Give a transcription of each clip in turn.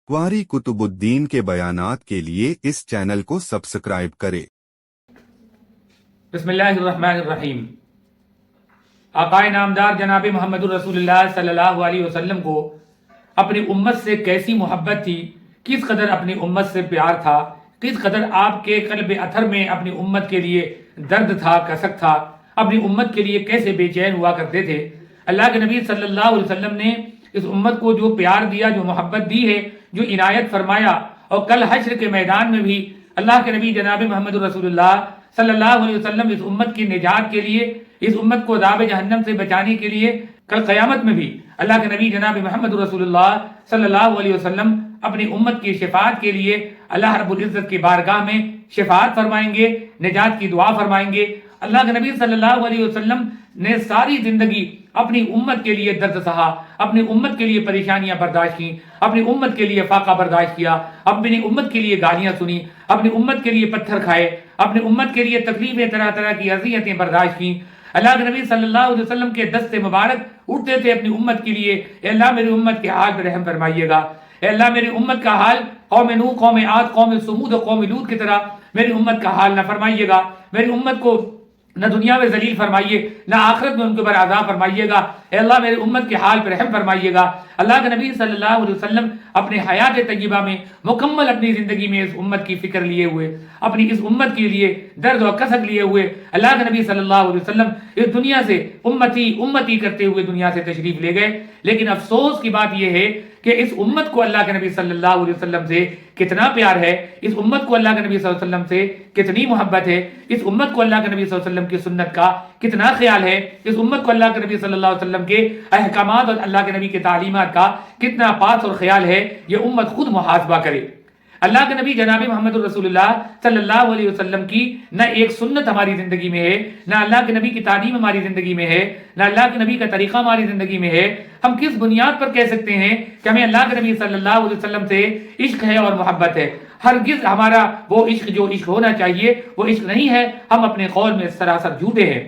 क्वारी कुतुबुद्दीन के बयानात के लिए इस चैनल को सब्सक्राइब करें। बिस्मिल्लाहिर्रहमानिर्रहीम। आकाए नामदार जनाब मोहम्मद रसूलुल्लाह सल्लल्लाहु अलैहि वसल्लम को अपनी उम्मत से कैसी मोहब्बत थी, किस कदर अपनी उम्मत से प्यार था, किस कदर आपके कल्ब अथर में अपनी उम्मत के लिए दर्द था, कसक था, अपनी उम्मत के लिए कैसे बेचैन हुआ करते थे। अल्लाह के नबी सल्लल्लाहु अलैहि वसल्लम ने इस उम्मत को जो प्यार दिया, जो मोहब्बत दी है, जो इनायत फरमाया, और कल हश्र के मैदान में भी अल्लाह के नबी जनाब मोहम्मद रसूलुल्लाह सल्लल्लाहु अलैहि वसल्लम इस उम्मत की निजात के लिए, इस उम्मत को अज़ाब जहन्नम से बचाने के लिए कल क़यामत में भी अल्लाह के नबी जनाब मोहम्मद रसूलुल्लाह सल्लल्लाहु अलैहि वसल्लम अपनी उम्मत की शिफात के लिए अल्लाह रब्बुल इज़्ज़त की बारगाह में शिफात फरमाएंगे, निजात की दुआ फरमाएंगे। अल्लाह के नबी सल्लल्लाहु अलैहि वसल्लम ने सारी जिंदगी अपनी उम्मत के लिए दर्द सहा, अपनी उम्मत के लिए परेशानियां बर्दाश्त की, अपनी उम्मत के लिए फाका बर्दाश्त किया, अपनी उम्मत के लिए गालियां सुनी, अपनी उम्मत के लिए पत्थर खाए, अपनी उम्मत के लिए तकलीफें, तरह तरह की अज़ियतें बर्दाश्त की। अल्लाह के नबी सल्लल्लाहु अलैहि वसल्लम के दस्ते मुबारक उठते थे अपनी उम्मत के लिए, अल्लाह मेरी उम्मत के हाल पर रहम फरमाइएगा, अल्लाह मेरी उम्मत का हाल कौम नूह, कौम आद, कौम समूद, कौम लूत की तरह मेरी उम्मत का हाल न फरमाइएगा। मेरी उम्मत को न दुनिया में जलील फरमाइए, न आखिरत में उनके ऊपर आज़ाब फरमाइएगा। अल्लाह मेरी उम्मत के हाल पर रहम फरमाइएगा। अल्लाह के नबी सल्लल्लाहु अलैहि वसल्लम अपने हयात तय्यबा में मुकम्मल अपनी ज़िंदगी में इस उम्मत की फ़िक्र लिए हुए, अपनी इस उम्मत के लिए दर्द और कसक लिए हुए अल्लाह के नबी सल्लल्लाहु अलैहि वसल्लम इस दुनिया से उम्मती उम्मती करते हुए दुनिया से तशरीफ़ ले गए। लेकिन अफसोस की बात यह है कि इस उम्मत को अल्लाह के नबी सल्लल्लाहु अलैहि वसल्लम से कितना प्यार है, इस उम्मत को अल्लाह के नबी सल्लल्लाहु अलैहि वसल्लम से कितनी मोहब्बत है, इस उम्मत को अल्लाह के नबी सल्लल्लाहु अलैहि वसल्लम की सुन्नत का कितना ख्याल है, इस उम्मत को अल्लाह के नबी सल्लल्लाहु अलैहि वसल्लम के अहकामात और अल्लाह के नबी के तालीमात का कितना पास और ख्याल है, ये उम्मत खुद मुहासबा करे। अल्लाह के नबी जनाब मोहम्मद रसूलुल्लाह सल्लल्लाहु अलैहि वसल्लम की न एक सुन्नत हमारी जिंदगी में है, न अल्लाह के नबी की तालीम हमारी जिंदगी में है, न अल्लाह के नबी का तरीका हमारी जिंदगी में है। हम किस बुनियाद पर कह सकते हैं कि हमें अल्लाह के नबी सल्लल्लाहु अलैहि वसल्लम से इश्क है और मोहब्बत है? हरगिज हमारा वो इश्क जो इश्क होना चाहिए वो इश्क नहीं है। हम अपने कौल में सरासर झूठे हैं।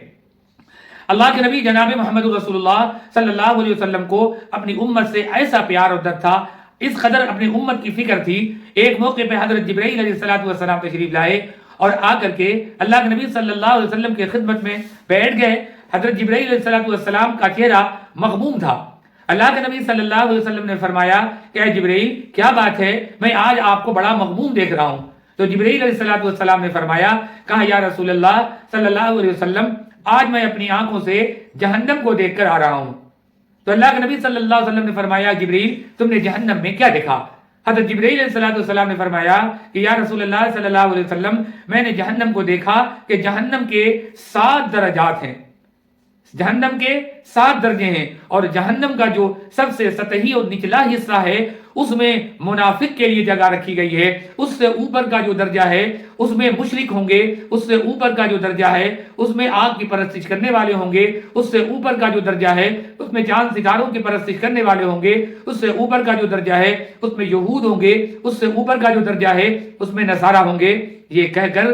अल्लाह के नबी जनाब मोहम्मद रसूलुल्लाह सल्लल्लाहु अलैहि वसल्लम को अपनी उम्मत से ऐसा प्यार और दर्द था, इस कदर अपनी उम्मत की फिक्र थी। एक मौके पे हजरत जिब्राइल अलैहिस्सलातु वस्सलाम तशरीफ लाए और आकर के अल्लाह के नबी सल्लल्लाहु अलैहि वसल्लम की खिदमत में बैठ गए। हजरत जिब्राइल अलैहिस्सलातु वस्सलाम का चेहरा मग़मूम था। अल्लाह के नबी सल्लल्लाहु अलैहि वसल्लम ने फरमाया कि जिब्राइल क्या बात है, मैं आज आपको बड़ा मग़मूम देख रहा हूँ। तो जिब्राइल अलैहिस्सलातु वस्सलाम ने फरमाया, कहा या रसूलल्लाह सल्लल्लाहु अलैहि वसल्लम, आज मैं अपनी आंखों से जहन्नम को देखकर आ रहा हूँ। तो अल्लाह के नबी सल्लल्लाहु अलैहि वसल्लम ने फरमाया, जिब्रील तुमने जहन्नम में क्या देखा? हज़रत जिब्रील अलैहिस्सलाम ने फरमाया कि या रसूलल्लाह सल्लल्लाहु अलैहि वसल्लम, मैंने जहन्नम को देखा कि जहन्नम के 7 दर्जात हैं, जहन्नम के 7 दर्जे हैं, और जहन्नम का जो सबसे सतही और निचला हिस्सा है उसमें मुनाफिक के लिए जगह रखी गई है। उससे ऊपर का जो दर्जा है उसमें मुशरिक होंगे, उससे ऊपर का जो दर्जा है उसमें आग की परस्तिश करने वाले होंगे, उससे ऊपर का जो दर्जा है उसमें चांद सितारों की परस्तिश करने वाले होंगे, उससे ऊपर का जो दर्जा है उसमें यहूद होंगे, उससे ऊपर का जो दर्जा है उसमें नसारा होंगे। ये कहकर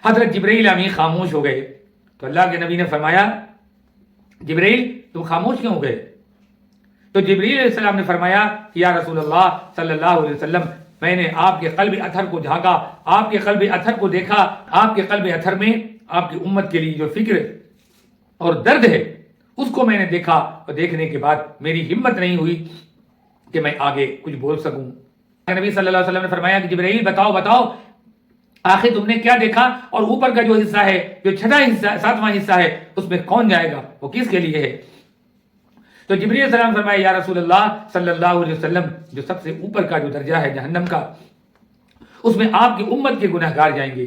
हजरत जिब्रील अमीन खामोश हो गए। तो अल्लाह के नबी ने फरमाया, जिब्रील तुम खामोश क्यों हो गए? तो जिब्रील अलैहिस्सलाम ने फरमाया कि या रसूलल्लाह सल्लल्लाहु अलैहि वसल्लम, मैंने आपके कल्ब अथर को झांका, आपके कल्ब अथर को देखा, आपके कल्ब अथर में आपकी उम्मत के लिए जो फिक्र और दर्द है उसको मैंने देखा, और देखने के बाद मेरी हिम्मत नहीं हुई कि मैं आगे कुछ बोल सकूं। नबी सल्लल्लाहु अलैहि वसल्लम ने फरमाया कि जिब्रील बताओ बताओ, आखिर तुमने क्या देखा, और ऊपर का जो हिस्सा है, जो छठा हिस्सा, 7वां हिस्सा है, उसमें कौन जाएगा, वो किसके लिए है? तो जिब्रील अलैहिस्सलाम फरमाया, या रसूलल्लाह सल्लल्लाहु अलैहि वसल्लम, जो सबसे ऊपर का जो दर्जा है जहन्नम का, उसमें आपकी उम्मत के गुनहगार जाएंगे।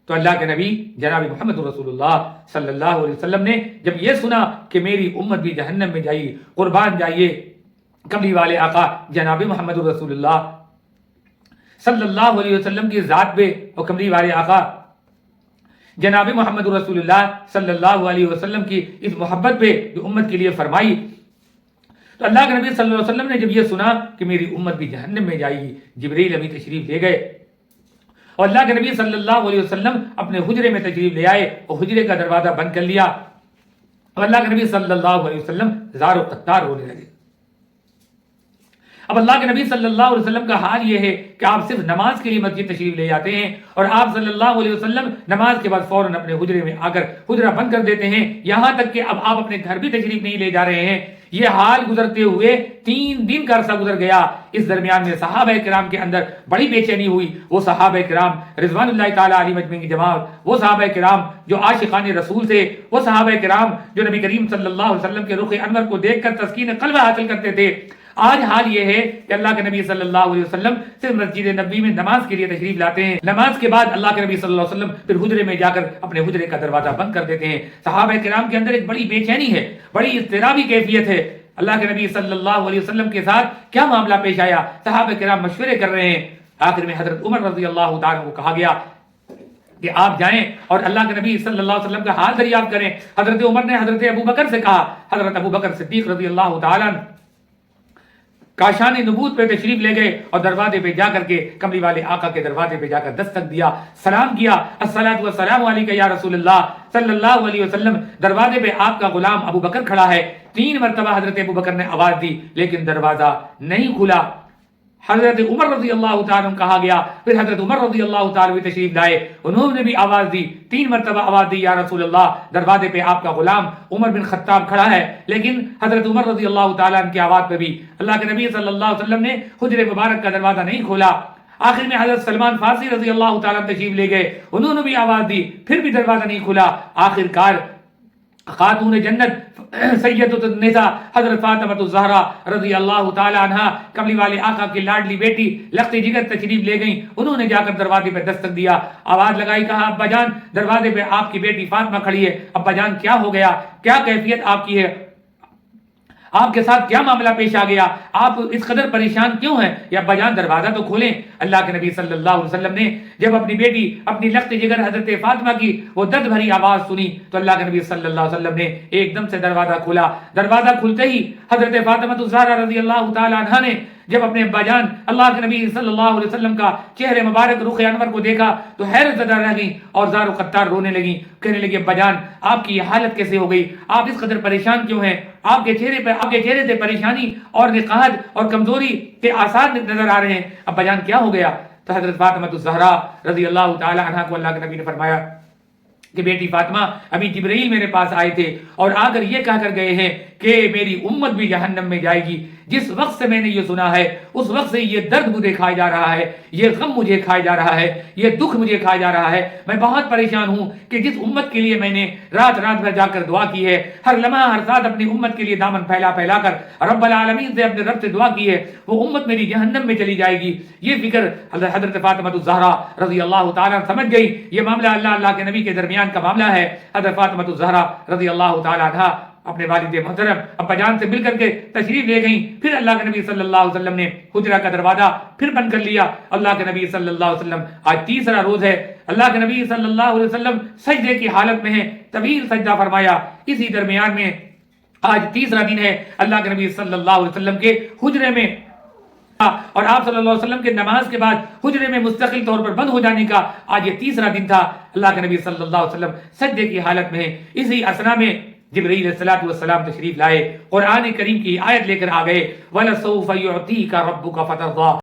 तो अल्लाह के नबी जनाब मोहम्मद रसूलुल्लाह सल्लल्लाहु अलैहि वसल्लम ने जब ये सुना कि मेरी उम्मत भी जहन्नम में जाएगी, कुर्बान जाइए कमली वाले आका जनाब मोहम्मद रसूलुल्लाह सल्लल्लाहु अलैहि वसल्लम की ज़ात पे और कमली वाले आका जनाब मोहम्मद रसूलुल्लाह सल्लल्लाहु अलैहि वसल्लम की इस मोहब्बत पे जो उम्मत के लिए फरमाई। तो अल्लाह के नबी सल्लल्लाहु अलैहि वसल्लम ने जब ये सुना कि मेरी उम्मत भी जहन्नम में जाएगी, जिब्रील अभी तशरीफ ले गए और अल्लाह के नबी सल्लल्लाहु अलैहि वसल्लम अपने हुजरे में तशरीफ ले आए और हुजरे का दरवाजा बंद कर लिया और अल्लाह के नबी सल्लल्लाहु अलैहि वसल्लम ज़ार व क़त्तार होने लगे। اب اللہ کے نبی صلی اللہ علیہ وسلم کا حال یہ ہے کہ آپ صرف نماز کے لیے مسجد تشریف لے جاتے ہیں اور آپ صلی اللہ علیہ وسلم نماز کے بعد فوراً اپنے حجرے میں آ کر حجرہ بند کر دیتے ہیں، یہاں تک کہ اب آپ اپنے گھر بھی تشریف نہیں لے جا رہے ہیں۔ یہ حال گزرتے ہوئے 3 دن کا عرصہ گزر گیا۔ اس درمیان میں صحابہ کرام کے اندر بڑی بے چینی ہوئی۔ وہ صحابہ کرام رضوان اللہ تعالی علیہ مجمعین کی جماعت، وہ صحابہ کرام جو عاشقان رسول تھے، وہ صحابہ کرام جو نبی کریم صلی اللہ علیہ وسلم کے رخ انور کو دیکھ کر تسکین قلب حاصل کرتے تھے، آج حال یہ ہے کہ اللہ کے نبی صلی اللہ علیہ وسلم صرف مسجد نبوی میں نماز کے لیے تشریف لاتے ہیں، نماز کے بعد اللہ کے نبی صلی اللہ علیہ وسلم پھر حجرے میں جا کر اپنے حجرے کا دروازہ بند کر دیتے ہیں۔ صحابہ کرام کے اندر ایک بڑی بے چینی ہے، بڑی اضطرابی کیفیت ہے۔ اللہ کے نبی صلی اللہ علیہ وسلم کے ساتھ کیا معاملہ پیش آیا، صحابہ کرام مشورے کر رہے ہیں۔ آخر میں حضرت عمر رضی اللہ تعالیٰ کو کہا گیا کہ آپ جائیں اور اللہ کے نبی صلی اللہ علیہ وسلم کا حال دریافت کریں۔ حضرت عمر نے حضرت ابو بکر سے کہا، حضرت ابو بکر صدیق رضی اللہ تعالیٰ کاشان نبوت پہ تشریف لے گئے اور دروازے پہ جا کر کے کملی والے آقا کے دروازے پہ جا کر دستک دیا، سلام کیا، الصلاۃ والسلام علیک یا رسول اللہ صلی اللہ علیہ وسلم۔ دروازے پہ آپ کا غلام ابو بکر کھڑا ہے۔ 3 مرتبہ حضرت ابو بکر نے آواز دی لیکن دروازہ نہیں کھلا۔ حضرت عمر رضی اللہ تعالیٰ کہا گیا، پھر حضرت عمر رضی اللہ تعالیٰ بھی تشریف لائے، انہوں نے بھی آواز دی، 3 مرتبہ آواز دی، یا رسول اللہ دروازے پہ آپ کا غلام عمر بن خطاب کھڑا ہے، لیکن حضرت عمر رضی اللہ تعالیٰ کی آواز پہ بھی اللہ کے نبی صلی اللہ علیہ وسلم نے حجر مبارک کا دروازہ نہیں کھولا۔ آخر میں حضرت سلمان فارسی رضی اللہ تعالیٰ تشریف لے گئے، انہوں نے بھی آواز دی، پھر بھی دروازہ نہیں کھلا۔ آخر کار خاتون جنت سیدۃ النساء حضرت فاطمہ الزہرا رضی اللہ تعالی عنہا کملی والے آقا کی لاڈلی بیٹی لخت جگر تشریف لے گئیں، انہوں نے جا کر دروازے پہ دستک دیا، آواز لگائی، کہا ابا جان دروازے پہ آپ کی بیٹی فاطمہ کھڑی ہے، ابا جان کیا ہو گیا، کیا کیفیت آپ کی ہے، آپ کے ساتھ کیا معاملہ پیش آ گیا، آپ اس قدر پریشان کیوں ہیں، یا ابا جان دروازہ تو کھولیں۔ اللہ کے نبی صلی اللہ علیہ وسلم نے جب اپنی بیٹی اپنی لخت جگر حضرت فاطمہ کی وہ درد بھری آواز سنی تو اللہ کے نبی صلی اللہ علیہ وسلم نے ایک دم سے دروازہ کھولا۔ دروازہ کھلتے ہی حضرت فاطمہ الزہرا رضی اللہ تعالی عنہا نے جب اپنے ابا جان اللہ کے نبی صلی اللہ علیہ وسلم کا چہرے مبارک رخ انور کو دیکھا تو حیرت زدہ رہ گئی اور زار و قطار رونے لگی، کہنے لگی ابا جان آپ کی یہ حالت کیسے ہو گئی، آپ اس قدر پریشان کیوں ہیں، آپ کے چہرے سے پریشانی اور نقاہت اور کمزوری کے آثار نظر آ رہے ہیں، ابا جان کیا ہو گیا۔ تو حضرت فاطمہ الزہرا رضی اللہ تعالی عنہا کو اللہ کے نبی نے فرمایا کہ بیٹی فاطمہ ابھی جبرائیل میرے پاس آئے تھے اور آ کر یہ کہہ کر گئے ہیں کہ میری امت بھی جہنم میں جائے گی۔ جس وقت سے میں نے یہ سنا ہے اس وقت سے یہ درد مجھے کھایا جا رہا ہے، یہ غم مجھے کھایا جا رہا ہے، یہ دکھ مجھے کھایا جا رہا ہے، میں بہت پریشان ہوں کہ جس امت کے لیے میں نے رات بھر جا کر دعا کی ہے، ہر لمحہ ہر ساتھ اپنی امت کے لیے دامن پھیلا کر رب العالمین سے اپنے رب سے دعا کی ہے، وہ امت میری جہنم میں چلی جائے گی۔ یہ فکر حضرت فاطمہ الزہرا رضی اللہ تعالیٰ سمجھ گئی، یہ معاملہ اللہ کے نبی کے درمیان کا معاملہ ہے۔ حضرت فاطمہ الزہرا رضی اللہ تعالیٰ عنہا اپنے والد محترم ابا جان سے مل کر کے تشریف لے گئیں، پھر اللہ کے نبی صلی اللہ علیہ وسلم نے حجرہ کا دروازہ پھر بند کر لیا۔ اللہ کے نبی صلی اللہ علیہ وسلم آج تیسرا روز ہے، اللہ کے نبی صلی اللہ علیہ وسلم سجدے کی حالت میں ہیں، طویل سجدہ فرمایا۔ اسی درمیان میں آج تیسرا دن ہے اللہ کے نبی صلی اللہ علیہ وسلم کے حجرے میں اور آپ صلی اللہ علیہ وسلم کے نماز کے بعد حجرے میں مستقل طور پر بند ہو جانے کا آج یہ تیسرا دن تھا۔ اللہ کے نبی صلی اللہ علیہ وسلم سجدے کی حالت میں ہیں، اسی اسنا میں جبرائیل علیہ الصلوۃ والسلام تشریف لائے، قرآن کریم کی آیت لے کر آ گئے، وَلَسَوْفَ يُعْطِيكَ رَبُّكَ فَتَرْضَىٰ،